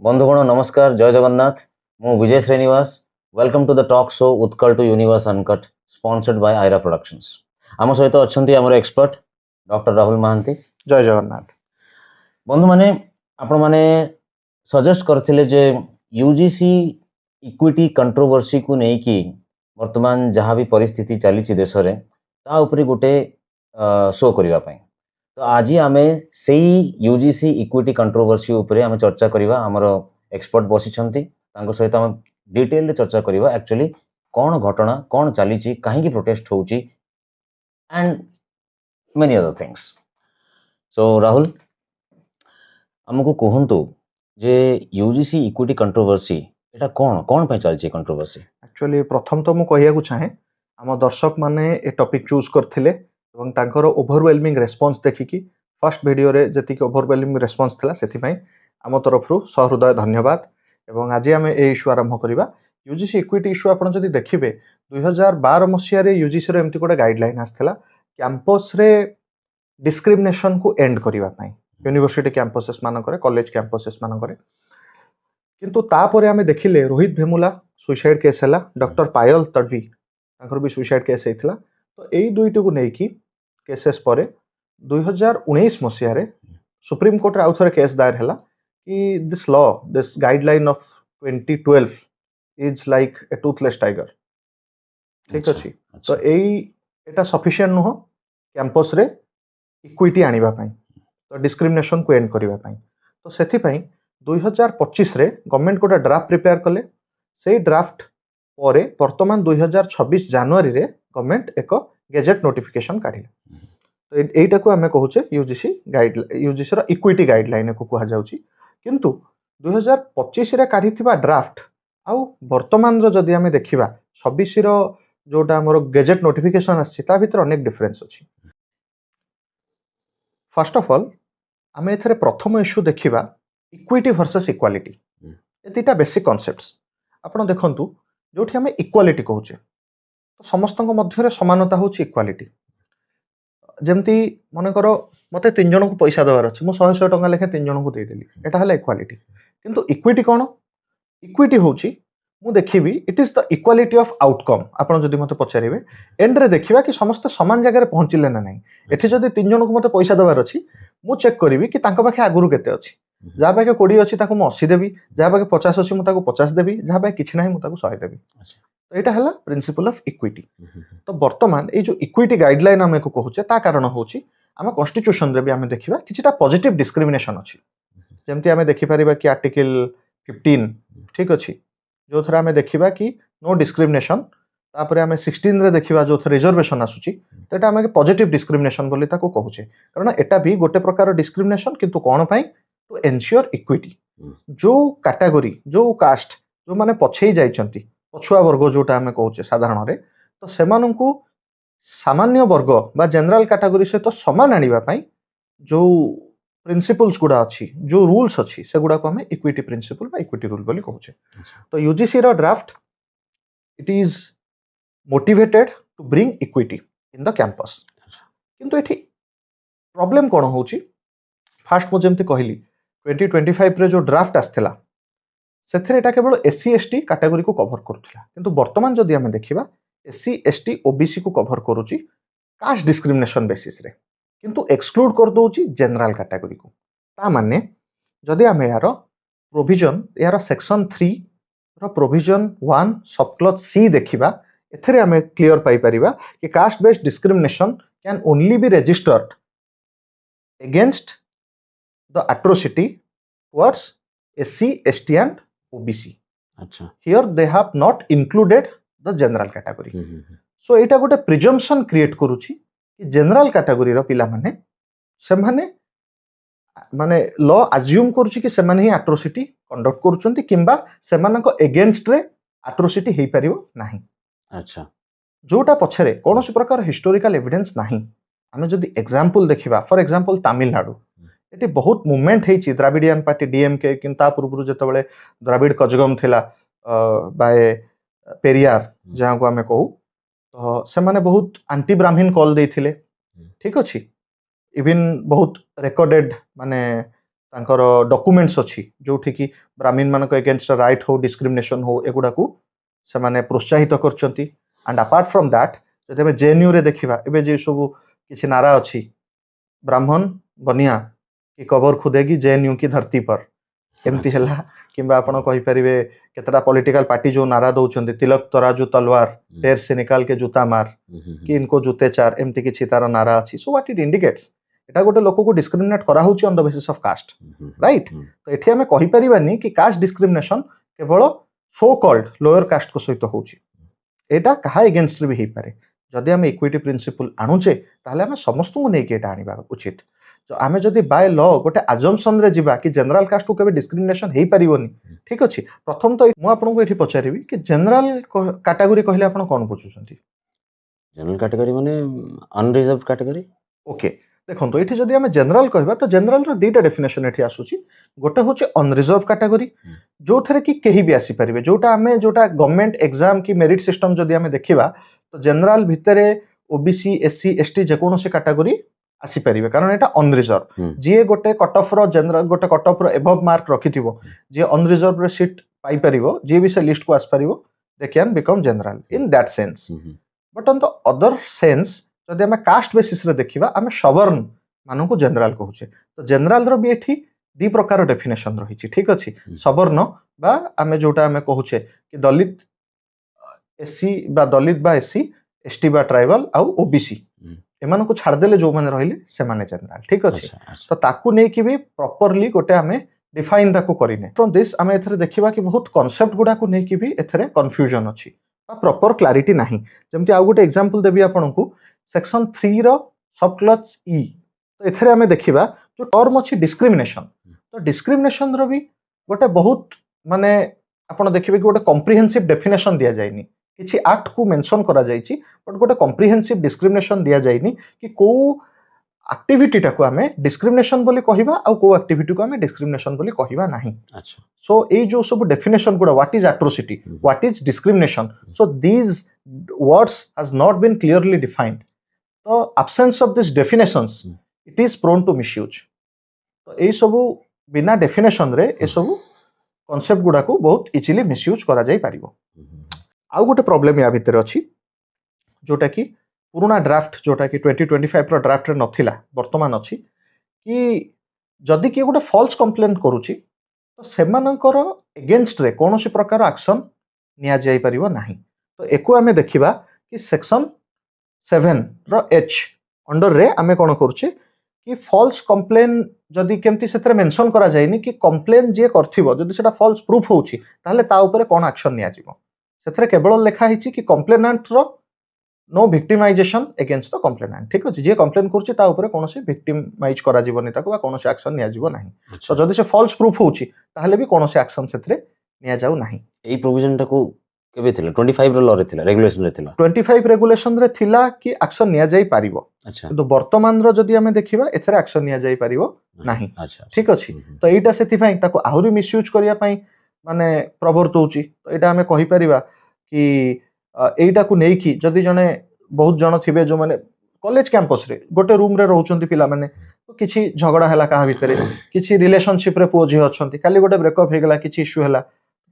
বন্ধুগণ নমস্কার, জয় জগন্নাথ। ମୁଁ Bijay Srinivas. Welcome to the talk show Utkal to universe uncut, sponsored by Aira productions. ଆମ ସହିତ ଅଛନ୍ତି ଆମର ଏକ୍ସପର୍ଟ ଡକ୍ଟର ରାହୁଲ ମହାନ୍ତି। ଜୟ ଜଗନ୍ନାଥ। ବନ୍ଧୁମାନେ, ଆପଣମାନେ ସଜେଷ୍ଟ କରିଥିଲେ ଯେ ୟୁଜିସି ଇକ୍ୱିଟି କଣ୍ଟ୍ରୋଭର୍ସିକୁ ନେଇକି ବର୍ତ୍ତମାନ ଯାହା ବି ପରିସ୍ଥିତି ଚାଲିଛି ଦେଶରେ ତା ଉପରେ ଗୋଟେ ଶୋ କରିବା ପାଇଁ। ତ ଆଜି ଆମେ ସେଇ ୟୁଜିସି ଇକ୍ୱିଟି କଣ୍ଟ୍ରୋଭର୍ସି ଉପରେ ଆମେ ଚର୍ଚ୍ଚା କରିବା। ଆମର ଏକ୍ସପର୍ଟ ବସିଛନ୍ତି, ତାଙ୍କ ସହିତ ଆମେ ଡିଟେଲରେ ଚର୍ଚ୍ଚା କରିବା ଆକ୍ଚୁଆଲି କ'ଣ ଘଟଣା, କ'ଣ ଚାଲିଛି, କାହିଁକି ପ୍ରୋଟେଷ୍ଟ ହେଉଛି and many other things. So Rahul, ଆମକୁ କୁହନ୍ତୁ ଯେ ୟୁଜିସି ଇକ୍ୱିଟି କଣ୍ଟ୍ରୋଭର୍ସି এটা କ'ଣ ପାଇଁ ଚାଲିଛି କଣ୍ଟ୍ରୋଭର୍ସି? ଆକ୍ଚୁଆଲି ପ୍ରଥମ ତ ମୁଁ କହିବାକୁ ଚାହେଁ, ଆମ ଦର୍ଶକମାନେ ଏ ଟପିକ୍ ଚୁଜ୍ କରିଥିଲେ ଏବଂ ତାଙ୍କର ଓଭରୱେଲମିଂ ରେସ୍ପନ୍ସ ଦେଖିକି ଫାର୍ଷ୍ଟ ଭିଡ଼ିଓରେ ଯେତିକି ଓଭରୱେଲମିଂ ରେସ୍ପନ୍ସ ଥିଲା ସେଥିପାଇଁ ଆମ ତରଫରୁ ସହୃଦୟ ଧନ୍ୟବାଦ। ଏବଂ ଆଜି ଆମେ ଏ ଇସ୍ୟୁ ଆରମ୍ଭ କରିବା। ୟୁଜିସି ଇକ୍ୱିଟି ଇସ୍ୟୁ ଆପଣ ଯଦି ଦେଖିବେ 2012 ମସିହାରେ ୟୁଜିସିର ଏମିତି ଗୋଟେ ଗାଇଡ଼ଲାଇନ୍ ଆସିଥିଲା କ୍ୟାମ୍ପସରେ ଡିସ୍କ୍ରିମିନେସନକୁ ଏଣ୍ଡ କରିବା ପାଇଁ, ୟୁନିଭର୍ସିଟି କ୍ୟାମ୍ପସେସ୍ ମାନଙ୍କରେ, କଲେଜ କ୍ୟାମ୍ପସେସ୍ ମାନଙ୍କରେ। କିନ୍ତୁ ତାପରେ ଆମେ ଦେଖିଲେ ରୋହିତ ଭେମୁଲା ସୁଇସାଇଡ୍ କେସ୍ ହେଲା, ଡକ୍ଟର ପାୟଲ ତଡଭି ତାଙ୍କର ବି ସୁଇସାଇଡ୍ କେସ୍ ହେଇଥିଲା। ତ ଏଇ ଦୁଇଟିକୁ ନେଇକି କେସେସ୍ ପରେ 2019 ମସିହାରେ ସୁପ୍ରିମକୋର୍ଟରେ ଆଉ ଥରେ କେସ୍ ଦାୟର ହେଲା କି this law, this guideline of 2012 is like a toothless tiger. ଠିକ୍ ଅଛି। ତ ଏଇଟା ସଫିସିଏଣ୍ଟ ନୁହଁ କ୍ୟାମ୍ପସରେ ଇକ୍ୱିଟି ଆଣିବା ପାଇଁ, ତ ଡିସ୍କ୍ରିମିନେସନକୁ ଏଣ୍ଡ କରିବା ପାଇଁ। ତ ସେଥିପାଇଁ 2025ରେ ଗଭର୍ଣ୍ଣମେଣ୍ଟ ଗୋଟେ ଡ୍ରାଫ୍ଟ ପ୍ରିପେୟାର କଲେ। ସେଇ ଡ୍ରାଫ୍ଟ ପରେ ବର୍ତ୍ତମାନ 2026 ଜାନୁଆରୀରେ ଗଭର୍ଣ୍ଣମେଣ୍ଟ ଏକ ଗେଜେଟ୍ ନୋଟିଫିକେସନ୍ କାଢ଼ିଲେ। ତ ଏଇଟାକୁ ଆମେ କହୁଛେ ୟୁଜିସିର ଇକ୍ୱିଟି ଗାଇଡ଼ଲାଇନ୍ ଏକୁ କୁହାଯାଉଛି। କିନ୍ତୁ 2025ରେ କାଢ଼ିଥିବା ଡ୍ରାଫ୍ଟ ଆଉ ବର୍ତ୍ତମାନର ଯଦି ଆମେ ଦେଖିବା 26ର ଯୋଉଟା ଆମର ଗେଜେଟ୍ ନୋଟିଫିକେସନ୍ ଆସିଛି ତା ଭିତରେ ଅନେକ ଡିଫରେନ୍ସ ଅଛି। ଫାର୍ଷ୍ଟ ଅଫ୍ ଅଲ୍ ଆମେ ଏଥିରେ ପ୍ରଥମ ଇସ୍ୟୁ ଦେଖିବା ଇକ୍ୱିଟି ଭର୍ସେସ୍ ଇକ୍ୱାଲିଟି। ଏ ଦୁଇଟା ବେସିକ୍ କନସେପ୍ଟସ୍। ଆପଣ ଦେଖନ୍ତୁ, ଯୋଉଠି ଆମେ ଇକ୍ୱାଲିଟି କହୁଛେ ତ ସମସ୍ତଙ୍କ ମଧ୍ୟରେ ସମାନତା ହେଉଛି ଇକ୍ୱାଲିଟି। ଯେମିତି ମନେକର ମୋତେ 3 ଜଣଙ୍କୁ ପଇସା ଦେବାର ଅଛି, ମୁଁ 100 ଟଙ୍କା ଲେଖାଏଁ 3 ଜଣଙ୍କୁ ଦେଇଦେଲି, ଏଇଟା ହେଲା ଇକ୍ୱାଲିଟି। କିନ୍ତୁ ଇକ୍ୱିଟି କ'ଣ? ଇକ୍ୱିଟି ହେଉଛି ମୁଁ ଦେଖିବି it is the equality of outcome. ଆପଣ ଯଦି ମୋତେ ପଚାରିବେ ଏଣ୍ଡରେ ଦେଖିବା କି ସମସ୍ତେ ସମାନ ଜାଗାରେ ପହଞ୍ଚିଲେ ନା ନାହିଁ। ଏଠି ଯଦି 3 ଜଣଙ୍କୁ ମୋତେ ପଇସା ଦେବାର ଅଛି, ମୁଁ ଚେକ୍ କରିବି କି ତାଙ୍କ ପାଖେ ଆଗରୁ କେତେ ଅଛି। ଯାହା ପାଖେ 20 ଅଛି ତାକୁ ମୁଁ 80 ଦେବି, ଯାହା ପାଖେ 50 ଅଛି ମୁଁ ତାକୁ 50 ଦେବି, ଯାହା ପାଖେ କିଛି ନାହିଁ ମୁଁ ତାକୁ 100 ଦେବି। ତ ଏଇଟା ହେଲା ପ୍ରିନ୍ସିପଲ୍ ଅଫ୍ ଇକ୍ୱିଟି। ତ ବର୍ତ୍ତମାନ ଏଇ ଯୋଉ ଇକ୍ୱିଟି ଗାଇଡଲାଇନ୍ ଆମେ କହୁଛେ ତା କାରଣ ହେଉଛି ଆମ କନଷ୍ଟିଚ୍ୟୁସନରେ ବି ଆମେ ଦେଖିବା କିଛିଟା ପଜିଟିଭ୍ ଡିସ୍କ୍ରିମିନେସନ୍ ଅଛି। ଯେମିତି ଆମେ ଦେଖିପାରିବା କି ଆର୍ଟିକଲ 15, ଠିକ୍ ଅଛି, ଯୋଉଥିରେ ଆମେ ଦେଖିବା କି ନୋ ଡିସ୍କ୍ରିମିନେସନ୍। ତାପରେ ଆମେ 16ରେ ଦେଖିବା ଯୋଉଥିରେ ରିଜର୍ଭେସନ୍ ଆସୁଛି, ତ ଏଇଟା ଆମେ ପଜିଟିଭ୍ ଡିସ୍କ୍ରିମିନେସନ୍ ବୋଲି ତାକୁ କହୁଛେ। କାରଣ ଏଟା ବି ଗୋଟେ ପ୍ରକାର ଡିସ୍କ୍ରିମିନେସନ୍, କିନ୍ତୁ କ'ଣ ପାଇଁ? To ensure equity. ଯୋଉ କାଟାଗୋରୀ, ଯୋଉ କାଷ୍ଟ, ଯୋଉମାନେ ପଛେଇ ଯାଇଛନ୍ତି, ପଛୁଆ ବର୍ଗ ଯୋଉଟା ଆମେ କହୁଛେ ସାଧାରଣରେ, ତ ସେମାନଙ୍କୁ ସାମାନ୍ୟ ବର୍ଗ ବା ଜେନେରାଲ କାଟାଗୋରୀ ସହିତ ସମାନ ଆଣିବା ପାଇଁ ଯୋଉ ପ୍ରିନ୍ସିପଲ୍ସ ଗୁଡ଼ା ଅଛି, ଯୋଉ ରୁଲ୍ସ ଅଛି, ସେଗୁଡ଼ାକୁ ଆମେ ଇକ୍ୱିଟି ପ୍ରିନ୍ସିପଲ୍ ବା ଇକ୍ୱିଟି ରୁଲ୍ ବୋଲି କହୁଛେ। ତ ୟୁଜିସିର draft it is motivated to bring equity in the campus. କିନ୍ତୁ ଏଠି ପ୍ରୋବ୍ଲେମ୍ କ'ଣ ହେଉଛି? ଫାର୍ଷ୍ଟ ମୁଁ ଯେମିତି କହିଲି 2025ରେ ଯୋଉ ଡ୍ରାଫ୍ଟ ଆସିଥିଲା ସେଥିରେ ଏଇଟା କେବଳ SC ST କାଟାଗୋରୀକୁ କଭର କରୁଥିଲା। କିନ୍ତୁ ବର୍ତ୍ତମାନ ଯଦି ଆମେ ଦେଖିବା SC ST OBCକୁ କଭର କରୁଛି କାଷ୍ଟ ଡିସ୍କ୍ରିମିନେସନ୍ ବେସିସ୍ରେ, କିନ୍ତୁ ଏକ୍ସକ୍ଲୁଡ୍ କରିଦେଉଛି ଜେନେରାଲ କାଟାଗୋରୀକୁ। ତା ମାନେ ଯଦି ଆମେ ଏହାର ପ୍ରୋଭିଜନ୍, ଏହାର ସେକ୍ସନ୍ 3ର ପ୍ରୋଭିଜନ୍ 1 ସବକ୍ଲଜ୍ C ଦେଖିବା, ଏଥିରେ ଆମେ କ୍ଲିୟର ପାଇପାରିବା କି caste based discrimination can only be registered against the atrocity towards SC, ST and OBC. Here they have not included the general category. So ଏଇଟା ଗୋଟେ ପ୍ରିଜମ୍ପସନ୍ କ୍ରିଏଟ୍ କରୁଛି କି ଜେନେରାଲ କାଟାଗୋରୀର ପିଲାମାନେ, ସେମାନେ ମାନେ ଲ ଆଜ୍ୟୁମ୍ କରୁଛି କି ସେମାନେ ହିଁ ଆଟ୍ରୋସିଟି କଣ୍ଡକ୍ଟ କରୁଛନ୍ତି କିମ୍ବା ସେମାନଙ୍କ ଏଗେନ୍ଷ୍ଟରେ ଆଟ୍ରୋସିଟି ହେଇପାରିବ ନାହିଁ। ଯୋଉଟା ପଛରେ କୌଣସି ପ୍ରକାର ହିଷ୍ଟୋରିକାଲ ଏଭିଡେନ୍ସ ନାହିଁ। ଆମେ ଯଦି ଏକ୍ସାମ୍ପଲ ଦେଖିବା, ଫର ଏକ୍ସାମ୍ପଲ ତାମିଲନାଡୁ, ଏଠି ବହୁତ ମୁଭମେଣ୍ଟ ହେଇଛି ଦ୍ରାବିଡ଼ିଆନ୍ ପାର୍ଟି DMK, କିନ୍ତୁ ତା ପୂର୍ବରୁ ଯେତେବେଳେ ଦ୍ରାବିଡ଼ କଜଗମ ଥିଲା ବାଏ ପେରିୟାର ଯାହାକୁ ଆମେ କହୁ, ତ ସେମାନେ ବହୁତ ଆଣ୍ଟି ବ୍ରାହ୍ମିନ୍ କଲ୍ ଦେଇଥିଲେ। ଠିକ୍ ଅଛି, ଇଭିନ୍ ବହୁତ ରେକର୍ଡେଡ୍ ମାନେ ତାଙ୍କର ଡକୁମେଣ୍ଟସ୍ ଅଛି ଯୋଉଠି କି ବ୍ରାହ୍ମଣ ମାନଙ୍କ ଏଗେନଷ୍ଟ ରାଇଟ୍ ହଉ ଡିସ୍କ୍ରିମିନେସନ ହଉ ଏଗୁଡାକୁ ସେମାନେ ପ୍ରୋତ୍ସାହିତ କରୁଛନ୍ତି। ଆଣ୍ଡ ଆପାର୍ଟ ଫ୍ରମ୍ ଦ୍ୟାଟ୍ ଯଦି ଆମେ ଜେଏନୟୁ ରେ ଦେଖିବା ଏବେ ଯେ ସବୁ କିଛି ନାରା ଅଛି ବ୍ରାହ୍ମଣ ବନିଆ କି କବର ଖୁଦେଗି ଜେଏନୟୁ की धरती पर ଏମିତି ଆଚ୍ଛା। ହେଲା କିମ୍ବା ଆପଣ କହିପାରିବେ କେତେଟା ପଲିଟିକାଲ ପାର୍ଟି ଯୋଉ ନାରା ଦଉଛନ୍ତି ତିଲକ ତରାଜୁ ତଲୱାର ढेर से निकाल के जूता मार କି ଇନକୋ ଜୁତେ ଚାର ଏମିତି କିଛି ତାର ନାରା ଅଛି। ସୋ ହ୍ୱାଟ ଇଟ୍ ଇଣ୍ଡିକେଟ୍ସ ଏଟା ଗୋଟେ ଲୋକକୁ ଡିସ୍କ୍ରିମିନେଟ୍ କରାହଉଛି on the basis of caste right. ତ ଏଠି ଆମେ କହିପାରିବାନି କି କାଷ୍ଟ ଡିସ୍କ୍ରିମିନେସନ କେବଳ ସୋ କଲ୍ଡ ଲୋୟର କାଷ୍ଟଙ୍କ ସହିତ ହଉଛି। ଏଇଟା କାହା ଏଗେନଷ୍ଟରେ ବି ହେଇପାରେ। ଯଦି ଆମେ ଇକ୍ୱିଟି ପ୍ରିନ୍ସିପଲ ଆଣୁଛେ ତାହେଲେ ଆମେ ସମସ୍ତଙ୍କୁ ନେଇକି ଏଇଟା ଆଣିବା ଉଚିତ। ତ ଆମେ ଯଦି ବାୟ ଲ ଗୋଟେ ଆଜମ୍ପସନରେ ଯିବା କି ଜେନେରାଲ କାଷ୍ଟକୁ କେବେ ଡିସ୍କ୍ରିମିନେସନ ହେଇପାରିବନି, ଠିକ ଅଛି। ପ୍ରଥମ ତ ମୁଁ ଆପଣଙ୍କୁ ଏଠି ପଚାରିବି କି ଜେନେରାଲ କାଟାଗୋରୀ କହିଲେ ଆପଣ କଣ ବୁଝୁଛନ୍ତି? ଜେନେରାଲ କାଟେଗୋରୀ ମାନେ ଅନରିଜର୍ଭ କାଟେଗୋରୀ। ଓକେ, ଦେଖନ୍ତୁ ଏଠି ଯଦି ଆମେ ଜେନେରାଲ କହିବା ତ ଜେନେରାଲର ଦିଟା ଡେଫିନେସନ ଏଠି ଆସୁଛି। ଗୋଟେ ହଉଛି ଅନରିଜର୍ଭ କାଟାଗୋରୀ ଯୋଉଥିରେ କି କେହି ବି ଆସିପାରିବେ, ଯୋଉଟା ଗଭର୍ଣ୍ଣମେଣ୍ଟ ଏକ୍ସାମ କି ମେରିଟ ସିଷ୍ଟମ ଯଦି ଆମେ ଦେଖିବା ତ ଜେନେରାଲ ଭିତରେ ଓବିସି ଏସସି ଏସଟି ଯେକୌଣସି କାଟାଗୋରୀ ଆସିପାରିବେ କାରଣ ଏଟା ଅନରିଜର୍ଭ। ଯିଏ ଗୋଟେ କଟ ଅଫ ର ଜେନେରାଲ ଗୋଟେ କଟ ଅଫ ର ଏଭବ ମାର୍କ ରଖିଥିବ ଯିଏ ଅନରିଜର୍ଭ ରେ ସିଟ୍ ପାଇପାରିବ, ଯିଏ ବି ସେ ଲିଷ୍ଟକୁ ଆସିପାରିବ, they can become general in that sense. But on the other sense ଯଦି ଆମେ କାଷ୍ଟ ବେସିସରେ ଦେଖିବା ଆମେ ସବର୍ଣ୍ଣ ମାନଙ୍କୁ ଜେନେରାଲ କହୁଛେ। ତ ଜେନେରାଲର ବି ଏଠି ଦି ପ୍ରକାର ଡେଫିନେସନ ରହିଛି, ଠିକ ଅଛି। ସବର୍ଣ୍ଣ ବା ଆମେ ଯୋଉଟା ଆମେ କହୁଛେ କି ଦଲିତ ଏସସି ବା ଦଲିତ ବା ଏସସି ଏସଟି ବା ଟ୍ରାଇବାଲ ଆଉ ଓବିସି ଏମାନଙ୍କୁ ଛାଡ଼ିଦେଲେ ଯୋଉମାନେ ରହିଲେ ସେମାନେ ଜେନେରାଲ, ଠିକ ଅଛି। ତ ତାକୁ ନେଇକି ବି ପ୍ରପରଲି ଗୋଟେ ଆମେ ଡିଫାଇନ୍ ତାକୁ କରିନେ। ଫ୍ରମ୍ ଦିସ୍ ଆମେ ଏଥିରେ ଦେଖିବା କି ବହୁତ କନସେପ୍ଟ ଗୁଡାକୁ ନେଇକି ବି ଏଥିରେ କନଫ୍ୟୁଜନ ଅଛି ବା ପ୍ରପର କ୍ଲାରିଟି ନାହିଁ। ଯେମିତି ଆଉ ଗୋଟେ ଏକ୍ସାମ୍ପଲ ଦେବି ଆପଣଙ୍କୁ, ସେକ୍ସନ 3 ର ସବ୍ କ୍ଲଜ ଇ। ତ ଏଥିରେ ଆମେ ଦେଖିବା ଯୋଉ ଟର୍ମ ଅଛି ଡିସ୍କ୍ରିମିନେସନ। ତ ଡିସ୍କ୍ରିମିନେସନ ର ବି ଗୋଟେ ବହୁତ ମାନେ ଆପଣ ଦେଖିବେ କି ଗୋଟେ କମ୍ପ୍ରିହେନ୍ସିଭ ଡେଫିନେସନ ଦିଆଯାଇନି। କିଛି ଆକ୍ଟ କୁ ମେନସନ କରାଯାଇଛି ବଟ୍ ଗୋଟେ କମ୍ପ୍ରିହେନ୍ସିଭ ଡିସ୍କ୍ରିମିନେସନ ଦିଆଯାଇନି କି କୋଉ ଆକ୍ଟିଭିଟିଟାକୁ ଆମେ ଡିସ୍କ୍ରିମିନେସନ ବୋଲି କହିବା ଆଉ କୋଉ ଆକ୍ଟିଭିଟିକୁ ଆମେ ଡିସ୍କ୍ରିମିନେସନ ବୋଲି କହିବା ନାହିଁ। ସୋ ଏଇ ଯୋଉ ସବୁ ଡେଫିନେସନ ଗୁଡା what is atrocity, what is discrimination, so these words has not been clearly defined. The absence of these definitions it is prone to misuse. तो एई सबु बिना डेफिनेशन रे ए सबु कॉन्सेप्ट गुडा को बहुत इजीली मिसयूज करा जाई पारिबो। आउ गोटे प्रॉब्लम या भितर अछि जोटा कि पुराना ड्राफ्ट जोटा कि 2025 रो ड्राफ्ट रे नथिला वर्तमान अछि कि जदि कि गोटे फॉल्स कंप्लेंट करूची तो सेमानकर एगेंस्ट रे कोनोसी प्रकार एक्शन निया जाई परिबो नाही। तो एको आमे देखिबा कि सेक्शन 7 रो एच अंडर रे आमे कोन करूचे कि फॉल्स कंप्लेन जदि केमती सेतरे मेंशन करा जायनी कि कंप्लेन जे करथिबो जदि सेटा फॉल्स प्रूफ होउची ताहले ता ऊपर कोन एक्शन निया जिवो। सेतरे केवल लेखा हिची कि कंप्लेनेंट रो no victimization against the complainant, ठीक अछि। जे कंप्लेन करछि ता ऊपर कोनोसी विक्टिमाइज करा जिवोनी ताको बा कोनोसी एक्शन निया जिवो नाही। तो जदि से फॉल्स प्रूफ होउची ताहले भी कोनोसी एक्शन सेतरे निया जाउ नाही। एई प्रोविजन टाको केबे थिला 25 रो लॉ रे थिला, रेगुलेशन रे थिला। 25 रेगुलेशन रे थिला कि एक्शन निया जाई पारिबो। अच्छा, किंतु वर्तमान रो जदि हमें देखिबा एथरे एक्शन निया जाई पारिबो नाही। अच्छा, ठीक अछि। तो एटा सेति पई ताको आहुरी मिसयूज करिया पई माने प्रवर्त होउची। तो एटा हमें कहि परिबा कि एटा को नै कि जदि जने बहुत जण थिबे जो माने कॉलेज कैंपस रे गोटे रूम रे रहउचंती पिला माने, तो किछि झगड़ा हला काहा भितरे, किछि रिलेशनशिप रे पोजी अछंती, खाली गोटे ब्रेकअप हे गेला, किछि इश्यू हला,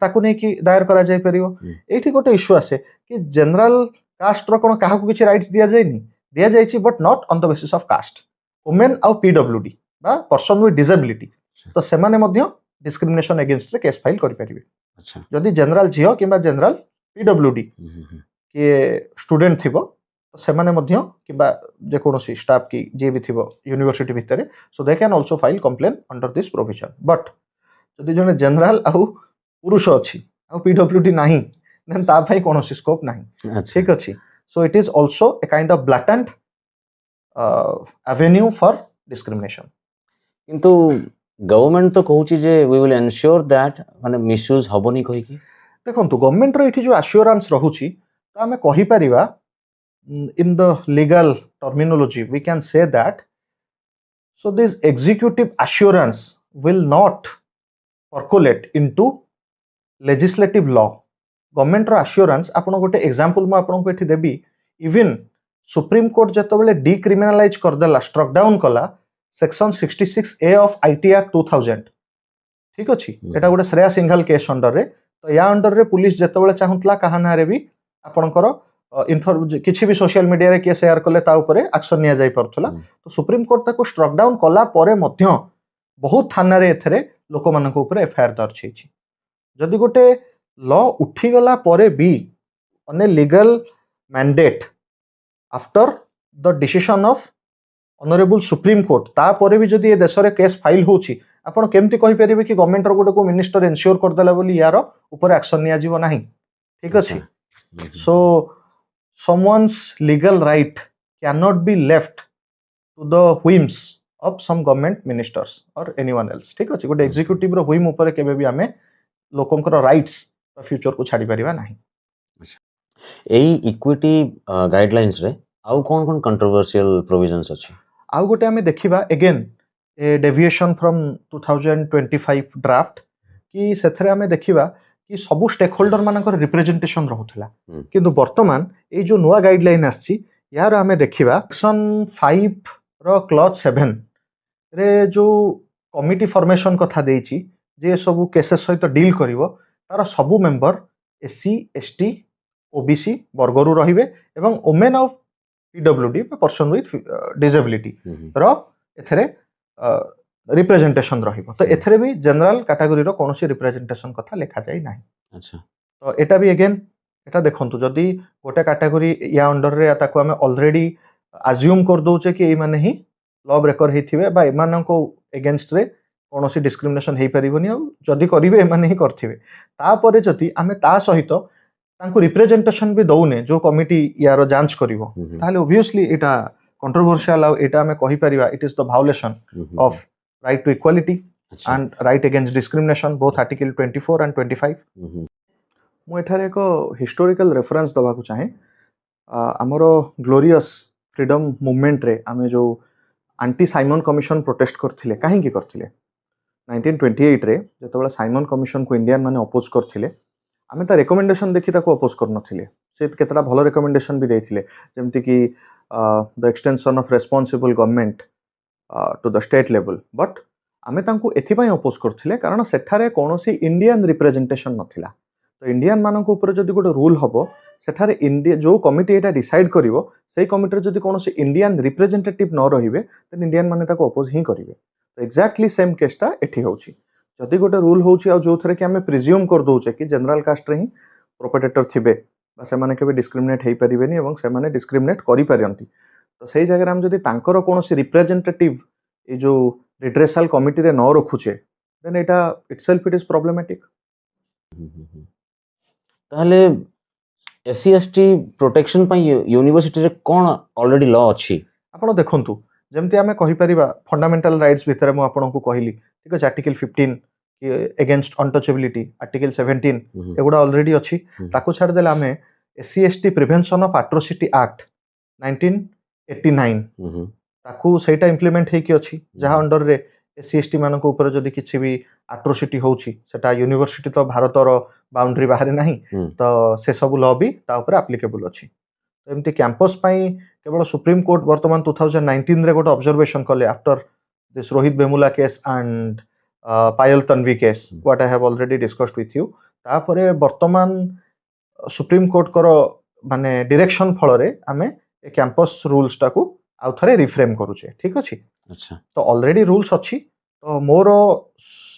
ताकू नै कि दायर करा जाय परिबो। एठी गोटे इश्यू आसे कि जनरल कास्ट रो कोन काहा को किछि राइट्स दिया जायनी, दिया जायछि but not on the basis of caste. Women आउ पीडब्ल्यूडी बा पर्सन विथ डिसेबिलिटी तो सेमाने मध्य डिस्क्रिमिनेशन अगेंस्ट रे केस फाइल करि परिबे। अच्छा, जदि जनरल झियो किबा जनरल पीडब्ल्यूडी के स्टूडेंट थिबो तो सेमाने मध्य किबा जे कोनोसी स्टाफ की जे भी थिबो यूनिवर्सिटी भितरे, so they can also file complaint under this provision. But जदि जने जनरल आउ पुरुष अछि आउ पीडब्ल्यूडी नाही देन ता भाई कोनोसी स्कोप नाही। ठीक अछि। So it is also a kind of blatant Avenue for discrimination. किंतु गवर्नमेंट तो कहूची जे वी विल एनश्योर दैट माने मिसयूज हबोनी कहि कि देखंतु गवर्नमेंट रो एठी जो एश्योरेंस रहूची तो हमें कहि परिबा in the legal terminology we can say that so this executive assurance will not percolate into legislative law. Government रो एश्योरेंस आपण गोटे एग्जांपल म आपण को एठी देबी, इवन सुप्रीम कोर्ट जतबेले डिक्रिमिनलाइज कर देला, स्ट्रक डाउन कला, section 66A of IT act 2000 ठीक अछि एटा गोटे श्रेया सिंघल केस अंडर रे तो या अंडर रे पुलिस जेतेबेले चाहुतला काहा ना रे भी आपनकर किछि भी सोशल मीडिया रे के शेयर कले ता ऊपर एक्शन निया जाई परथला तो सुप्रीम कोर्ट ताको स्ट्रक डाउन कला परे मध्य बहुत थाना रे एथरे लोक मानक ऊपर एफआईआर दर्ज हेछि जदि गोटे लॉ उठी गला परे भी on a legal mandate after the decision of honourable supreme court तापर भी जदि ए देश रे केस फाइल होछि आपण केमती कहि परिबे कि गवर्नमेंट रो गोटे को मिनिस्टर एन्श्योर कर देला बोली यार ऊपर एक्शन निया जीवो नाही ठीक अछि सो someone's legal right cannot be left to the whims of some government ministers or anyone else ठीक अछि गोटे एग्जीक्यूटिव रो whim ऊपर केबे भी हमें लोकंकर राइट्स फ्यूचर को छाड़ी परिबा नाही एई इक्विटी गाइडलाइंस रे आउ कोन कोन कंट्रोवर्शियल प्रोविजंस अछि आउ गोटे हमें देखिबा again A deviation from 2025 draft कि सेथरे हमें देखिबा कि सबु स्टेक होल्डर मानकर रिप्रेजेंटेशन रहुथला किंतु वर्तमान ए जो नुवा गाइडलाइन आछि यार हमें देखिबा सेक्शन 5 रो क्लॉज 7 रे जो कमिटी फॉर्मेशन कथा देछि जे सबु केसेस सहित डील करिवो तार सबु मेंबर एससी एसटी ओबीसी वर्गरु रहिबे एवं women of PWD person with disability रो एथरे रिप्रेजेंटेशन रहिबो तो एथरे भी जनरल कैटेगरी रो कोनोसी रिप्रेजेंटेशन कथा लेखा जाई नाही अच्छा तो एटा भी अगेन एटा देखंतु जदी गोटे कैटेगरी या अंडर रे ताको हमें ऑलरेडी अज्यूम कर दोचे कि ए माने ही लॉ ब्रेकर हेथिबे बा एमान को अगेंस्ट रे कोनोसी डिस्क्रिमिनेशन हेई परिबोनी आ जदी करिवे ए माने ही करथिबे तापरे जदी हमें ता सहित तांको रिप्रेजेंटेशन भी दउने जो कमिटी यार जांच करिवो ताले ऑब्वियसली एटा कंट्रोवर्शियल आ एटा हमें कहि परिबा it is the violation of right to equality and right against discrimination both article 24 and 25 मु एठारे एक हिस्टोरिकल रेफरेंस दबा को चाहे हमरो ग्लोरियस फ्रीडम मूवमेंट रे आमे जो एंटी साइमन कमिशन प्रोटेस्ट करथिले काहे की करथिले 1928 रे जेतबेला साइमन कमिशन को इंडियन माने अपोज करथिले आमे ता रिकमेंडेशन देखि ताको अपोज करनथिले से केतरा भलो रिकमेंडेशन भी देथिले जेमति कि the extension of responsible government to the state level but आमे तांको एथिपाई अपोज करथिले कारण सेठारे कोनोसी इंडियन रिप्रेजेंटेशन नथिला तो इंडियन मानक ऊपर जदि गोटे रूल हबो सेठारे इंडिया जो कमिटी एटा डिसाइड करिवो सेही कमिटी जदि कोनोसी इंडियन रिप्रेजेंटेटिव न रहिबे देन इंडियन माने ताको अपोज ही करिवे तो एक्जेक्टली सेम केसटा एठी होउची जदि गोटे रूल होउची आ जो थरे कि हमें प्रिज्यूम कर दोचे कि जनरल कास्ट रे ही प्रोपेटेटर थिबे बा से माने केबे डिस्क्रिमिनेट हेई परिबेनी एवं से माने डिस्क्रिमिनेट करि पारंती तो सही जगह हम जदि तांकर कोनोसी रिप्रेजेंटेटिव ए जो रिट्रेसल कमिटी रे न रखुचे then Etah itself it is problematic ताले एससी एसटी प्रोटेक्शन पई यूनिवर्सिटी रे कोन ऑलरेडी लॉ अछि आपण देखंतु जेमति हमें कहि परिबा फंडामेंटल राइट्स भितर मु आपण को कहली ठीक अछि आर्टिकल 15 अगेंस्ट अनटचेबिलिटी आर्टिकल 17 एगुडा ऑलरेडी अछि ताको छाड़ देला हमें SC ST prevention of atrocity act 1989 ताकू सेटा इंप्लीमेंट हेकी अछि जहा अंडर रे एससी एसटी मानन को ऊपर जदी किछि भी एट्रोसिटी होउछि सेटा यूनिवर्सिटी तो भारत रो बाउंड्री बाहर नाही तो से सब लॉ भी ता ऊपर एप्लीकेबल अछि तो एमती कैंपस पई केवल सुप्रीम कोर्ट वर्तमान 2019 रे गोटे ऑब्जर्वेशन कले after this Rohith Vemula case and Payal Tadvi case what I have already discussed with you तापरे वर्तमान सुप्रीम कोर्ट करो माने डायरेक्शन फल रे हमें ए कैंपस रूल्स टाकू आउ थरे रिफ्रेम करूचे ठीक अछि अच्छा तो ऑलरेडी रूल्स अछि तो मोर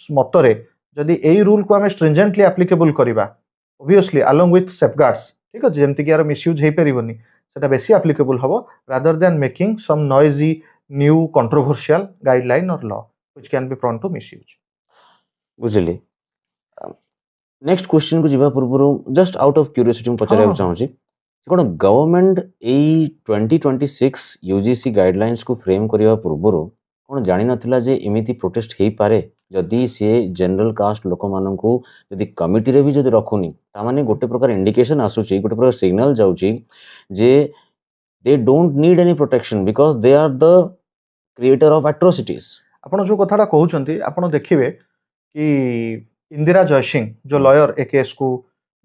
मतरे जदि एई रूल को हमें स्ट्रिंजेंटली एप्लीकेबल करिबा ऑब्वियसली अलोंग विथ सेफगार्ड्स ठीक अछि जेमति कि यार मिसयूज हे परिबनी सेटा बेसी एप्लीकेबल हबो rather than making some noisy new controversial guideline और law which can be prone to misuse बुझली नेक्स्ट क्वेश्चन को जीवा पूर्व जस्ट आउट ऑफ क्यूरियोसिटी में पचारे चाहूची कोन गवर्नमेंट एई 2026 यूजीसी गाइडलाइंस को फ्रेम करिवा पूर्व कोन जानि नथिला जे एमिति प्रोटेस्ट हेई पारे जदि से जनरल कास्ट लोक मानन को जदि कमिटी रे भी जदि रखुनी ता माने गोटे प्रकार इंडिकेशन आसुची गोटे प्रकार सिग्नल जाउची जे they don't need any protection because they are the creator of atrocities आपण जो कथाटा कहउचंती आपण देखिबे कि इंदिरा जयसिंह जो लॉयर ए केस को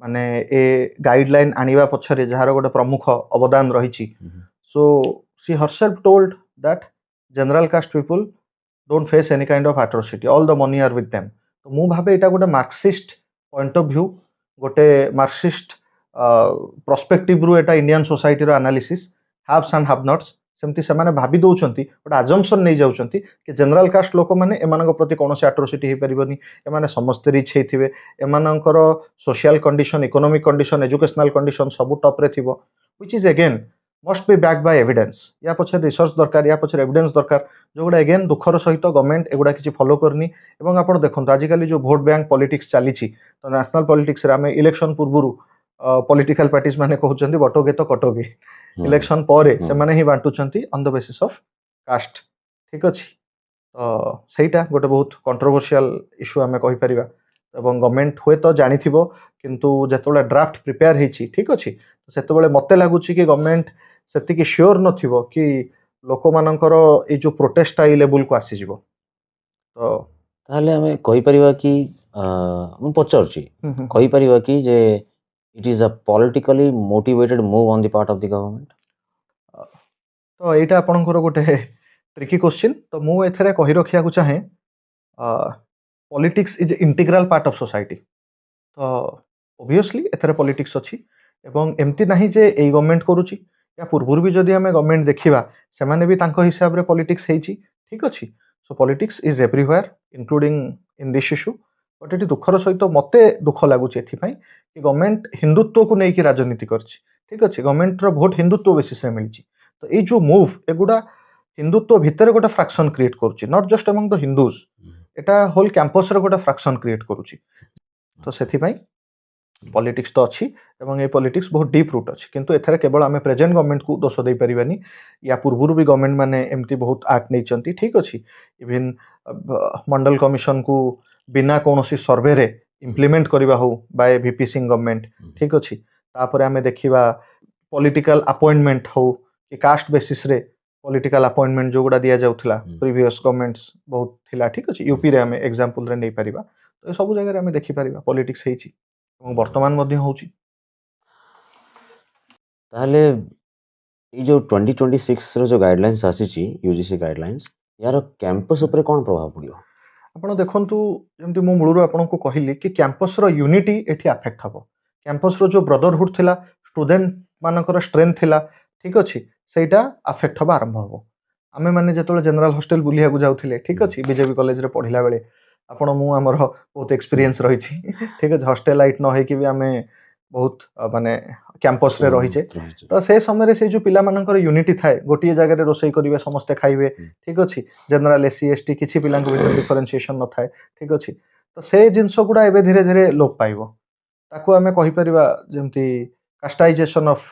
माने ए गाइडलाइन आनिबा पछरे जहार गोटे प्रमुख अवदान रहिछि so she herself told that general caste people don't face any kind of atrocity, all the money are with them. तो ମୁଁ ଭାବେ ଏଇଟା ଗୋଟେ ମାର୍କସିଷ୍ଟ ପଏଣ୍ଟ ଅଫ ଭ୍ୟୁ, ଗୋଟେ ମାର୍କସିଷ୍ଟ ପ୍ରସ୍ପେକ୍ଟିଭରୁ ଏଟା ଇଣ୍ଡିଆନ୍ ସୋସାଇଟିର analysis, haves and have nots. ସେମିତି ସେମାନେ ଭାବି ଦେଉଛନ୍ତି, ଗୋଟେ ଆଜମ୍ପସନ୍ ନେଇଯାଉଛନ୍ତି କି ଜେନେରାଲ କାଷ୍ଟ ଲୋକମାନେ ଏମାନଙ୍କ ପ୍ରତି କୌଣସି ଆଟ୍ରୋସିଟି ହେଇପାରିବନି, ଏମାନେ ସମସ୍ତେ ରିଚ୍ ହେଇଥିବେ, ଏମାନଙ୍କର social condition, economic condition, educational condition ସବୁ ଟପ୍ରେ ଥିବ, which is again must be backed by evidence। या पछरे रिसर्च दरकार, या पछरे एविडेंस दरकार, जोगुड़ा अगेन दुखर सहित गवर्नमेंट एगुड़ा किसी फॉलो करनी। एवं आपण देखंतु आजिकली जो भोट बैंक पॉलिटिक्स चली तो नेशनल पॉलिटिक्स रे आमे इलेक्शन पूर्वरु पॉलिटिकल पार्टीज माने कहउचंती बटोगे तो कटोगे, इलेक्शन परे से माने ही बांटुचंती on the basis of caste. ठीक अछि, तो सेटा गोटे बहुत कंट्रोवर्शियल इश्यू आमे कहि परिबा। एवं गवर्नमेंट हुए तो जानिथिबो, किंतु जेतोले ड्राफ्ट प्रिपेयर हेछि, ठीक अछि, तो सेतोले मते लागुछि कि गवर्नमेंट सेतिकी श्योर नथिबो कि लोक मानकर ए जो प्रोटेस्ट आई लेवल को आसी जिवो। तो ताहले आमे कहि परिबा कि मु पचारछि कहि परिबा कि जे it is a politically motivated move on the part of the government. तो एटा आपनकर गोटे ट्रिकी क्वेश्चन। तो मु एथरे कहि रखिया को चाहे politics is integral part of society. तो ऑब्वियसली एथरे पॉलिटिक्स अछि, एवं एमती नाही जे एई गवर्नमेंट करूछि, या पूर्वरु भी जदि आमे गवर्नमेंट देखिबा सेमाने भी तांको हिसाब रे पॉलिटिक्स हेछि। ठीक अछि, so politics is everywhere including in this issue. But एटी दुखर सहित मते दुख लागुछि एथि पई कि गवर्नमेंट हिंदुत्व को नेकी राजनीति करछि। ठीक अछि, गवर्नमेंट रो वोट हिंदुत्व बेसिस रे मिलछि। तो ए जो मूव एगुडा हिंदुत्व भितर गोटे फ्रैक्शन क्रिएट करूछि, not just among the Hindus, एटा होल कैंपस रे गोटे फ्रैक्शन क्रिएट करूछि। तो सेथि पई पॉलिटिक्स तो अच्छी, एवं ये पॉलिटिक्स बहुत डीप रूट अच्छी, किंतु एथरे केवल आमे प्रेजेंट गवर्नमेंट को दोष दे परिबानी, या पूर्वरु भी गवर्नमेंट माने एमती बहुत एक्ट नै चंती। ठीक अछि, इवन मंडल कमिशन को बिना कोनोसी सर्वे रे इंप्लीमेंट करबा हो बाय वीपी सिंह गवर्नमेंट। ठीक अछि, तापर आमे देखिबा पॉलिटिकल अपॉइंटमेंट हो कि कास्ट बेसिस रे पॉलिटिकल अपॉइंटमेंट जो गुडा दिया जाउथला प्रीवियस गवर्नमेंट्स बहुत थिला। ठीक अछि, यूपी रे आमे एग्जांपल रे नै परिबा। तो ए सब जगह रे आमे देखि परिबा पॉलिटिक्स हेछि, एवं वर्तमान मध्य होछि। ताहले ए जो 2026 रो जो गाइडलाइंस आसीची यूजीसी गाइडलाइंस, यार कैंपस ऊपर कोन प्रभाव पड़ियो? आपण देखंतु जेमति मु मूलरू आपण को कहिली कि कैंपस रो यूनिटी एठी अफेक्ट हबो। कैंपस रो जो ब्रदरहुड थिला, स्टूडेंट मानकर स्ट्रेंथ थिला, ठीक अछि, सेटा अफेक्ट हबा आरंभ हबो। आमे माने जेतोले जनरल हॉस्टल बुलिया को जाउथिले, ठीक अछि, बीजेपी कॉलेज रे पढिला बेले आपण मु हमर बहुत एक्सपीरियंस रहिछि। ठीक अछि, हॉस्टल लाइट न होई कि भी आमे बहुत माने कैंपस रे रहिछे। तो से समय रे से जो पिला मानकर यूनिटी थाए, गोटिए जगह रे रोसई करिवे, समस्त खाइबे। ठीक अछि, जनरल एससी एसटी किछि पिलांक भितर डिफरेंशिएशन न थाए। ठीक अछि, तो से जिंस गुडा एबे धीरे धीरे लोप पाइबो। ताको आमे कहि परिबा जेमति कास्टाइजेशन ऑफ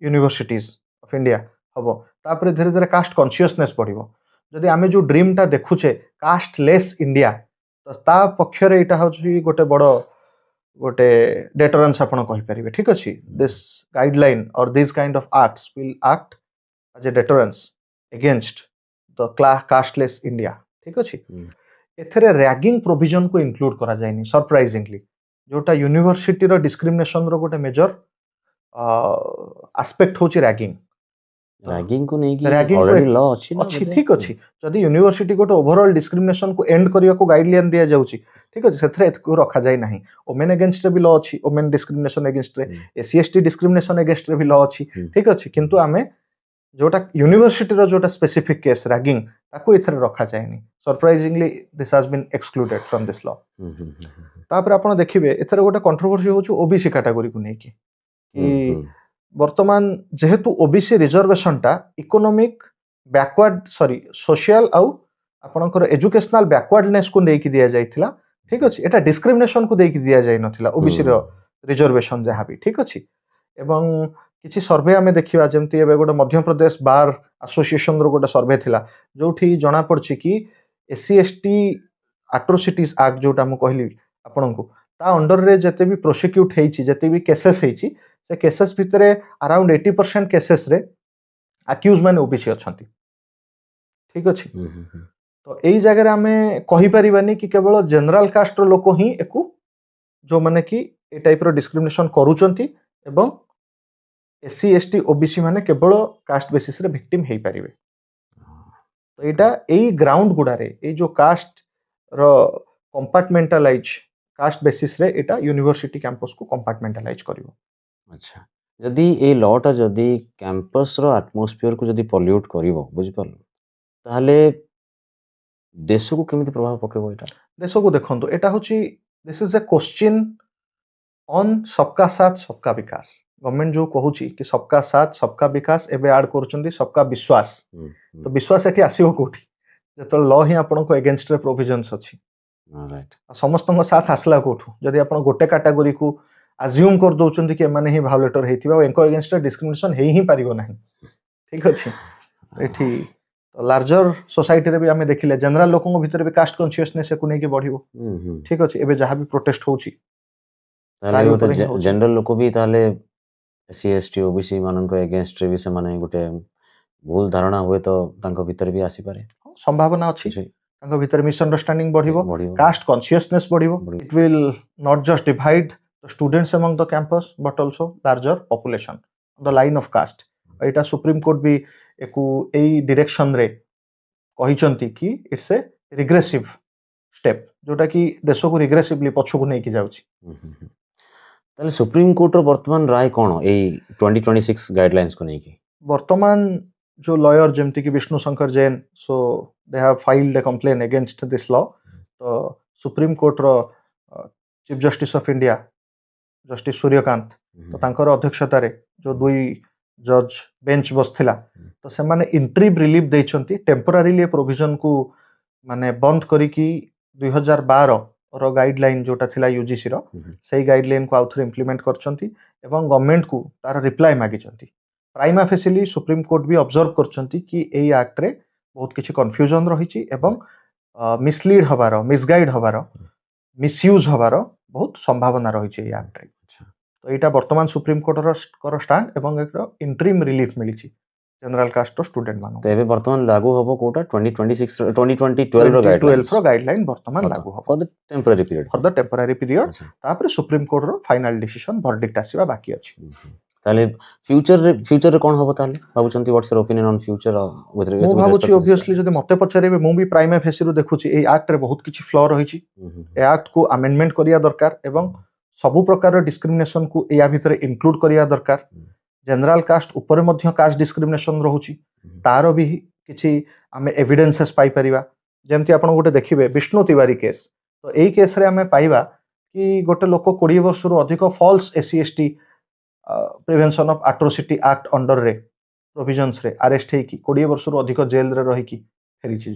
यूनिवर्सिटीज ऑफ इंडिया हबो, तापर धीरे धीरे कास्ट कॉन्शियसनेस पडिबो। जदि आमे जो ड्रीम टा देखुछे कास्ट लेस इंडिया, तो ता पक्ष रे एटा होछि गोटे बडो गोटे डेटरेंस आपण कहि परिबे। ठीक अछि, दिस गाइडलाइन और this kind of acts will act as a deterrence against the casteless India. ठीक अछि, एथरे रैगिंग प्रोविजन को इंक्लूड करा जायनी सरप्राइजिंगली, जोटा यूनिवर्सिटी रो डिस्क्रिमिनेशन रो गोटे मेजर एस्पेक्ट होछि रैगिंग। रैगिंग को नहीं कि रैगिंग ऑलरेडी लॉ अछि ना अच्छी। ठीक अछि, जदि यूनिवर्सिटी गोटे ओवरऑल डिस्क्रिमिनेशन को एंड करिया को गाइडलाइन दिया जाउछि, ठीक अछि, सेथरे एतको रखा जाय नाही। वुमेन अगेंस्ट रे भी लॉ अछि, वुमेन डिस्क्रिमिनेशन अगेंस्ट रे, एससी एसटी डिस्क्रिमिनेशन अगेंस्ट रे भी लॉ अछि। ठीक अछि, किंतु आमे जोटा यूनिवर्सिटी रो जोटा स्पेसिफिक केस रैगिंग ताको एथरे रखा जायनी। Surprisingly this has been excluded from this law. तापर आपण देखिबे एथरे गोटे कंट्रोवर्सी होछु ओबीसी कैटेगरी को नेकी कि वर्तमान जेहेतु ओबीसी रिजर्वेशन टा इकोनॉमिक बैकवर्ड सॉरी सोशल आउ आपनकर एजुकेशनल बैकवर्डनेस को नेकी दिया जायथिला। ठीक अछि, एटा डिस्क्रिमिनेशन को देकी दिया जाय नथिला ओबीसी रो रिजर्वेशन जहा भी। ठीक अछि, एवं किछि सर्वे आमे देखिबा जेमति एबे गोटे मध्य प्रदेश बार एसोसिएशन रो गोटे सर्वे थिला, जोठी जणा पड़छि कि एससी एसटी एट्रोसिटीज एक्ट जोटा मु कहली आपनकु, ता अंडर रे जते भी प्रोसिक्यूट हेछि, जते भी केसेस हेछि, से केसेस भितरे अराउंड 80% केसेस रे अक्यूज माने ओबीसी अछंती। ठीक अछि, तो एई जगह रे आमे कहि परिबानी कि केवल जनरल कास्ट रो लोक ही एकु जो माने कि ए टाइप रो डिस्क्रिमिनेशन करूचंती, एवं एससी एसटी ओबीसी माने केवल कास्ट बेसिस रे विक्टिम हेई परिबे। तो ଏଇଟା ଏଇ ଗ୍ରାଉଣ୍ଡ ଗୁଡାରେ ଏଇ ଯୋଉ କାଷ୍ଟ ର କମ୍ପାର୍ଟମେଣ୍ଟାଲାଇଜ କାଷ୍ଟ ବେସିସ୍ ରେ ଏଇଟା ୟୁନିଭର୍ସିଟି କ୍ୟାମ୍ପସକୁ କମ୍ପାର୍ଟମେଣ୍ଟାଲାଇଜ କରିବ। ଆଚ୍ଛା ଯଦି ଏଇ ଲଟା ଯଦି କ୍ୟାମ୍ପସର ଆଟମୋସ୍ଫିୟରକୁ ଯଦି ପଲ୍ୟୁଟ୍ କରିବ ବୁଝିପାରିଲ ତାହେଲେ ଦେଶକୁ କେମିତି ପ୍ରଭାବ ପକେଇବ ଏଇଟା? ଦେଶକୁ ଦେଖନ୍ତୁ ଏଇଟା ହଉଛି this is a question on ସବକା ସାଥ ସବକା ବିକାଶ। ଗଭର୍ଣ୍ଣମେଣ୍ଟ ଯୋଉ କହୁଛି କି ସବକା ସାଥ ସବକା ବିକାଶ ଏବେ ଆଡ୍ କରୁଛନ୍ତି ସବକା ବିଶ୍ୱାସ। ତ ବିଶ୍ୱାସ ଏଠି ଆସିବ କୋଉଠି ଯେତେବେଳେ ଲ ହିଁ ଆପଣଙ୍କ ଏଗେନଷ୍ଟରେ ପ୍ରୋଭିଜନ୍ସ ଅଛି। ରାଇଟ୍ ଆଉ ସମସ୍ତଙ୍କ ସାଥ ଆସିଲା କୋଉଠୁ ଯଦି ଆପଣ ଗୋଟେ କାଟାଗୋରୀକୁ ଆଜ୍ୟୁମ୍ କରିଦଉଛନ୍ତି କି ଏମାନେ ହିଁ ଭାଓଲେଟର ହେଇଥିବେ ଆଉ ଏଙ୍କ ଏଗେନଷ୍ଟରେ ଡିସ୍କ୍ରିମିନେସନ ହେଇ ହିଁ ପାରିବ ନାହିଁ। ଠିକ ଅଛି ଏଠି ଲାର୍ଜର ସୋସାଇଟିରେ ବି ଆମେ ଦେଖିଲେ ଜେନେରାଲ ଲୋକଙ୍କ ଭିତରେ ବି କାଷ୍ଟ କନସିୟସନେସ୍ କୁ ନେଇକି ବଢିବ। ଠିକ ଅଛି ଏବେ ଯାହା ବି ପ୍ରୋଟେଷ୍ଟ ହଉଛି ତାହେଲେ ତାରି ଗୋଟେ ଉପରେ ହିଁ ହଉଛି। ଜେନେରାଲ ଲୋକ ବି ତାହେଲେ ଏସି ଏସଟି ଓବିସି ମାନଙ୍କ ଏଗେନଷ୍ଟରେ ବି ସେମାନେ ଗୋଟେ ଭୁଲ ଧାରଣା ହୁଏ ତ ତାଙ୍କ ଭିତରେ ବି ଆସିପାରେ ସମ୍ଭାବନା ଅଛି କିଛି ତାଙ୍କ ଭିତରେ ମିସଅଣ୍ଡରଷ୍ଟାଣ୍ଡିଂ ବଢିବ ବଢିବ କାଷ୍ଟ କନସିୟସନେସ୍ ବଢିବ। ବଢିବ। It will not just divide the students among the campus but also larger population on the line of caste। ଏଇଟା ସୁପ୍ରିମକୋର୍ଟ ବି ଏକୁ ଏଇ ଡିରେକ୍ସନରେ କହିଛନ୍ତି କି ଇଟ୍ସ ଏ ରିଗ୍ରେସିଭ ଷ୍ଟେପ୍ ଯୋଉଟା କି ଦେଶକୁ ରିଗ୍ରେସିଭଲି ପଛକୁ ନେଇକି ଯାଉଛି। ତାହେଲେ ସୁପ୍ରିମକୋର୍ଟର ବର୍ତ୍ତମାନ ରାୟ କ'ଣ ଏଇ 2026 ଗାଇଡଲାଇନ୍ସକୁ ନେଇକି? ବର୍ତ୍ତମାନ ଯୋଉ ଲୟର ଯେମିତି କି Vishnu Shankar Jain so they have filed a complaint against this law. ତ ସୁପ୍ରିମକୋର୍ଟର chief justice of India justice Suryakant ତ ତାଙ୍କର ଅଧ୍ୟକ୍ଷତାରେ ଯୋଉ ଦୁଇ ଜଜ ବେଞ୍ଚ ବସିଥିଲା ତ ସେମାନେ ଇଣ୍ଟ୍ରିମ୍ ରିଲିଫ ଦେଇଛନ୍ତି ଟେମ୍ପୋରାରିଲି ଏ ପ୍ରୋଭିଜନକୁ ମାନେ ବନ୍ଦ କରିକି 2012 ର ଗାଇଡଲାଇନ ଯୋଉଟା ଥିଲା ୟୁଜିସି ର ସେଇ ଗାଇଡଲାଇନକୁ ଆଉଥରେ ଇମ୍ପ୍ଲିମେଣ୍ଟ କରିଛନ୍ତି ଏବଂ ଗଭର୍ଣ୍ଣମେଣ୍ଟକୁ ତାର ରିପ୍ଲାଏ ମାଗିଛନ୍ତି। ପ୍ରାଇମା ଫେସିଲି ସୁପ୍ରିମକୋର୍ଟ ବି ଅବଜର୍ଭ କରିଛନ୍ତି କି ଏଇ ଆକ୍ଟରେ ବହୁତ କିଛି କନଫ୍ୟୁଜନ ରହିଛି ଏବଂ ମିସଲିଡ୍ ହବାର ମିସଗାଇଡ୍ ହବାର ମିସୟୁଜ ହବାର ବହୁତ ସମ୍ଭାବନା ରହିଛି ଏଇ ଆକ୍ଟରେ। ତ ଏଇଟା ବର୍ତ୍ତମାନ ସୁପ୍ରିମକୋର୍ଟର ଷ୍ଟାଣ୍ଡ ଏବଂ ଏହାର ଇଣ୍ଟ୍ରିମ୍ ରିଲିଫ ମିଳିଛି ଜେନେରାଲ କାଷ୍ଟର ଷ୍ଟୁଡେଣ୍ଟ ମାନଙ୍କୁ। ତ ଏବେ ବର୍ତ୍ତମାନ ଲାଗୁ ହବ କୋଉଟା 2012 ର ଗାଇଡଲାଇନ ବର୍ତ୍ତମାନ ଲାଗୁ ହବ ଫର ଦ ଟେମ୍ପୋରାରୀ ପିରିୟଡ଼ ଫର ଦ ଟେମ୍ପୋରାରୀ ପିରିୟଡ଼। ତାପରେ ସୁପ୍ରିମକୋର୍ଟର ଫାଇନାଲ ଡିସିଜନ ଭର୍ଡିକ୍ଟ ଆସିବା ବାକି ଅଛି। ତାହେଲେ ଫ୍ୟୁଚରରେ କ'ଣ ହବ ତାହେଲେ ଭାବୁଛନ୍ତି? What's your opinion on future? ମୁଁ ଭାବୁଛି ଅବଭିୟସଲି ଯଦି ମତେ ପଚାରିବେ ମୁଁ ବି ପ୍ରାଇମା ଫେସିରୁ ଦେଖୁଛି ଏଇ ଆକ୍ଟରେ ବହୁତ କିଛି ଫ୍ଲ ରହିଛି। ଏ ଆକ୍ଟକୁ ଆମେଣ୍ଡମେଣ୍ଟ କରିବା ଦରକାର ଏବଂ ସବୁ ପ୍ରକାର ଡିସ୍କ୍ରିମିନେସନକୁ ୟା ଭିତରେ ଇନକ୍ଲୁଡ କରିବା ଦରକାର। ଜେନେରାଲ କାଷ୍ଟ ଉପରେ ମଧ୍ୟ କାଷ୍ଟ ଡିସ୍କ୍ରିମିନେସନ ରହୁଛି ତାର ବି କିଛି ଆମେ ଏଭିଡେନ୍ସେସ୍ ପାଇପାରିବା। ଯେମିତି ଆପଣ ଗୋଟେ ଦେଖିବେ ବିଷ୍ଣୁ ତିୱାରୀ କେସ୍ ତ ଏଇ କେସରେ ଆମେ ପାଇବା କି ଗୋଟେ ଲୋକ 20 ବର୍ଷରୁ ଅଧିକ false SC ST prevention of atrocity act ଅଣ୍ଡରରେ ପ୍ରୋଭିଜନ୍ସରେ ଆରେଷ୍ଟ ହେଇକି 20 ବର୍ଷରୁ ଅଧିକ ଜେଲରେ ରହିକି ଫେରିଛି।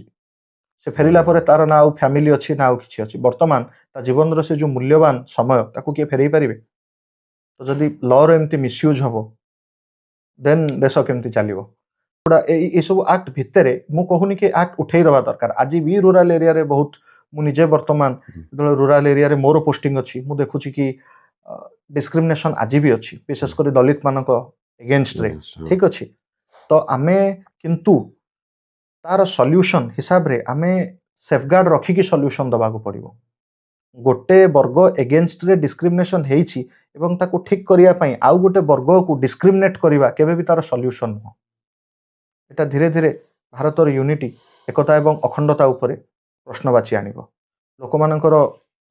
ସେ ଫେରିଲା ପରେ ତାର ନା ଆଉ ଫ୍ୟାମିଲି ଅଛି ନା ଆଉ କିଛି ଅଛି। ବର୍ତ୍ତମାନ ତା ଜୀବନର ସେ ଯୋଉ ମୂଲ୍ୟବାନ ସମୟ ତାକୁ କିଏ ଫେରେଇ ପାରିବେ? ତ ଯଦି ଲର ଏମିତି ମିସୟୁଜ ହବ ଦେନ୍ ଦେଶ କେମିତି ଚାଲିବ? ଏସବୁ ଆକ୍ଟ ଭିତରେ ମୁଁ କହୁନି କି ଆକ୍ଟ ଉଠେଇ ଦେବା ଦରକାର। ଆଜି ବି ରୁରାଲ ଏରିଆରେ ବହୁତ ମୁଁ ନିଜେ ବର୍ତ୍ତମାନ ଯେତେବେଳେ ରୁରାଲ ଏରିଆରେ ମୋର ପୋଷ୍ଟିଂ ଅଛି ମୁଁ ଦେଖୁଛି କି ଡିସ୍କ୍ରିମିନେସନ ଆଜି ବି ଅଛି ବିଶେଷ କରି ଦଳିତ ମାନଙ୍କ ଏଗେନଷ୍ଟରେ। ଠିକ ଅଛି ତ ଆମେ କିନ୍ତୁ ତାର ସଲ୍ୟୁସନ ହିସାବରେ ଆମେ ସେଫଗାର୍ଡ ରଖିକି ସଲ୍ୟୁସନ ଦେବାକୁ ପଡିବ। ଗୋଟେ ବର୍ଗ ଏଗେନଷ୍ଟରେ ଡିସ୍କ୍ରିମିନେସନ ହେଇଛି ଏବଂ ତାକୁ ଠିକ କରିବା ପାଇଁ ଆଉ ଗୋଟେ ବର୍ଗକୁ ଡିସ୍କ୍ରିମିନେଟ କରିବା କେବେ ବି ତାର ସଲ୍ୟୁସନ ନୁହଁ। এটা ଧୀରେ ଧୀରେ ଭାରତର ୟୁନିଟି ଏକତା ଏବଂ ଅଖଣ୍ଡତା ଉପରେ ପ୍ରଶ୍ନବାଚୀ ଆଣିବ। ଲୋକମାନଙ୍କର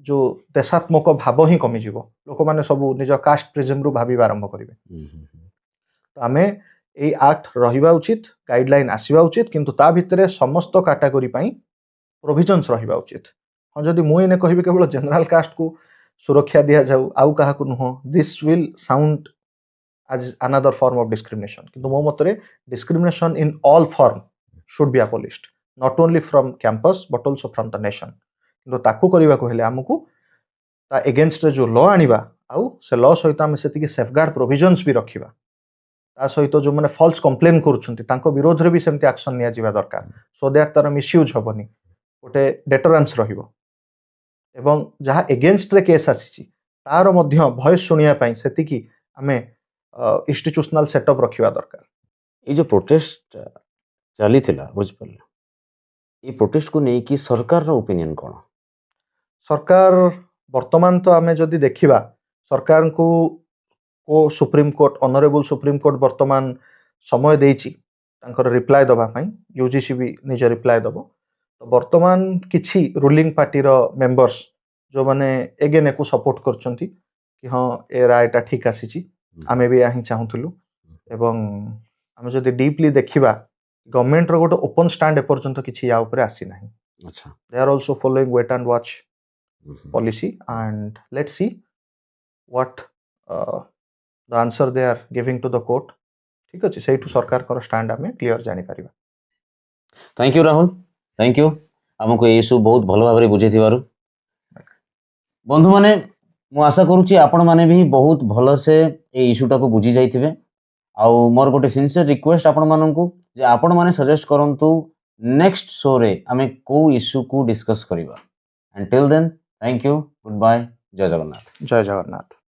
ଯୋଉ ଦେଶାତ୍ମକ ଭାବ ହିଁ କମିଯିବ। ଲୋକମାନେ ସବୁ ନିଜ କାଷ୍ଟ ପ୍ରିଜମରୁ ଭାବିବା ଆରମ୍ଭ କରିବେ। ତ ଆମେ ଏଇ ଆକ୍ଟ ରହିବା ଉଚିତ ଗାଇଡଲାଇନ ଆସିବା ଉଚିତ କିନ୍ତୁ ତା ଭିତରେ ସମସ୍ତ କାଟାଗୋରୀ ପାଇଁ ପ୍ରୋଭିଜନ୍ସ ରହିବା ଉଚିତ। ହଁ ଯଦି ମୁଁ ଏନେ କହିବି କେବଳ ଜେନେରାଲ କାଷ୍ଟକୁ ସୁରକ୍ଷା ଦିଆଯାଉ ଆଉ କାହାକୁ ନୁହଁ this will sound as another form of discrimination କିନ୍ତୁ ମୋ ମତରେ discrimination in all form should be abolished not only from campus but also from the nation। କିନ୍ତୁ ତାକୁ କରିବାକୁ ହେଲେ ଆମକୁ ତା ଏଗେନଷ୍ଟରେ ଯୋଉ ଲ ଆଣିବା ଆଉ ସେ ଲ ସହିତ ଆମେ ସେତିକି ସେଫଗାର୍ଡ ପ୍ରୋଭିଜନ୍ସ ବି ରଖିବା। ତା ସହିତ ଯୋଉମାନେ ଫଲ୍ସ କମ୍ପ୍ଲେନ୍ କରୁଛନ୍ତି ତାଙ୍କ ବିରୋଧରେ ବି ସେମିତି ଆକ୍ସନ ନିଆଯିବା ଦରକାର ସୋ ଦ୍ୟାଟ୍ ତାର ମିସୟୁଜ ହବନି ଗୋଟେ ଡେଟରାନ୍ସ ରହିବ ଏବଂ ଯାହା ଏଗେନଷ୍ଟରେ କେସ୍ ଆସିଛି ତାର ମଧ୍ୟ ଭଏସ ଶୁଣିବା ପାଇଁ ସେତିକି ଆମେ ଇନଷ୍ଟିଟ୍ୟୁସନାଲ ସେଟଅପ୍ ରଖିବା ଦରକାର। ଏଇ ଯୋଉ ପ୍ରୋଟେଷ୍ଟ ଚାଲିଥିଲା ବୁଝିପାରିଲେ ଏଇ ପ୍ରୋଟେଷ୍ଟକୁ ନେଇକି ସରକାରର ଓପିନିଅନ କ'ଣ? ସରକାର ବର୍ତ୍ତମାନ ତ ଆମେ ଯଦି ଦେଖିବା ସରକାରଙ୍କୁ ସୁପ୍ରିମକୋର୍ଟ ଅନରେବୁଲ ସୁପ୍ରିମକୋର୍ଟ ବର୍ତ୍ତମାନ ସମୟ ଦେଇଛି ତାଙ୍କର ରିପ୍ଲାଏ ଦେବା ପାଇଁ ୟୁଜିସି ବି ନିଜ ରିପ୍ଲାଏ ଦେବ। ତ ବର୍ତ୍ତମାନ କିଛି ରୁଲିଂ ପାର୍ଟିର ମେମ୍ବର୍ସ ଯେଉଁମାନେ ଏଗେନ୍ ଏକୁ ସପୋର୍ଟ କରୁଛନ୍ତି କି ହଁ ଏ ରାୟଟା ଠିକ୍ ଆସିଛି, ଆମେ ବି ଏହା ହିଁ ଚାହୁଁଥିଲୁ। ଏବଂ ଆମେ ଯଦି ଡିପ୍ଲି ଦେଖିବା ଗଭର୍ଣ୍ଣମେଣ୍ଟର ଗୋଟେ ଓପନ୍ ଷ୍ଟାଣ୍ଡ ଏପର୍ଯ୍ୟନ୍ତ କିଛି ୟା ଉପରେ ଆସିନାହିଁ। ଆଚ୍ଛା। They are also following wait and watch policy, and let's see what the answer they are giving to the court. ଠିକ ଅଛି, ସେଇଠୁ ସରକାରଙ୍କର ଷ୍ଟାଣ୍ଡ ଆମେ କ୍ଲିୟର ଜାଣିପାରିବା। Thank you Rahul, thank you ଆମକୁ ଏ ଇସ୍ୟୁ ବହୁତ ଭଲ ଭାବରେ ବୁଝେଇଥିବାରୁ। ବନ୍ଧୁମାନେ, ମୁଁ ଆଶା କରୁଛି ଆପଣମାନେ ବି ବହୁତ ଭଲସେ ଏ ଇସ୍ୟୁଟାକୁ ବୁଝି ଯାଇଥିବେ। ଆଉ ମୋର ଗୋଟେ ସିନସିୟର ରିକ୍ୱେଷ୍ଟ ଆପଣମାନଙ୍କୁ ଯେ ଆପଣମାନେ ସଜେଷ୍ଟ କରନ୍ତୁ ନେକ୍ସଟ ଶୋରେ ଆମେ କୋଉ ଇସ୍ୟୁକୁ ଡିସ୍କସ୍ କରିବା। Until then, thank you, goodbye, ଜୟ ଜଗନ୍ନାଥ। ଜୟ ଜଗନ୍ନାଥ।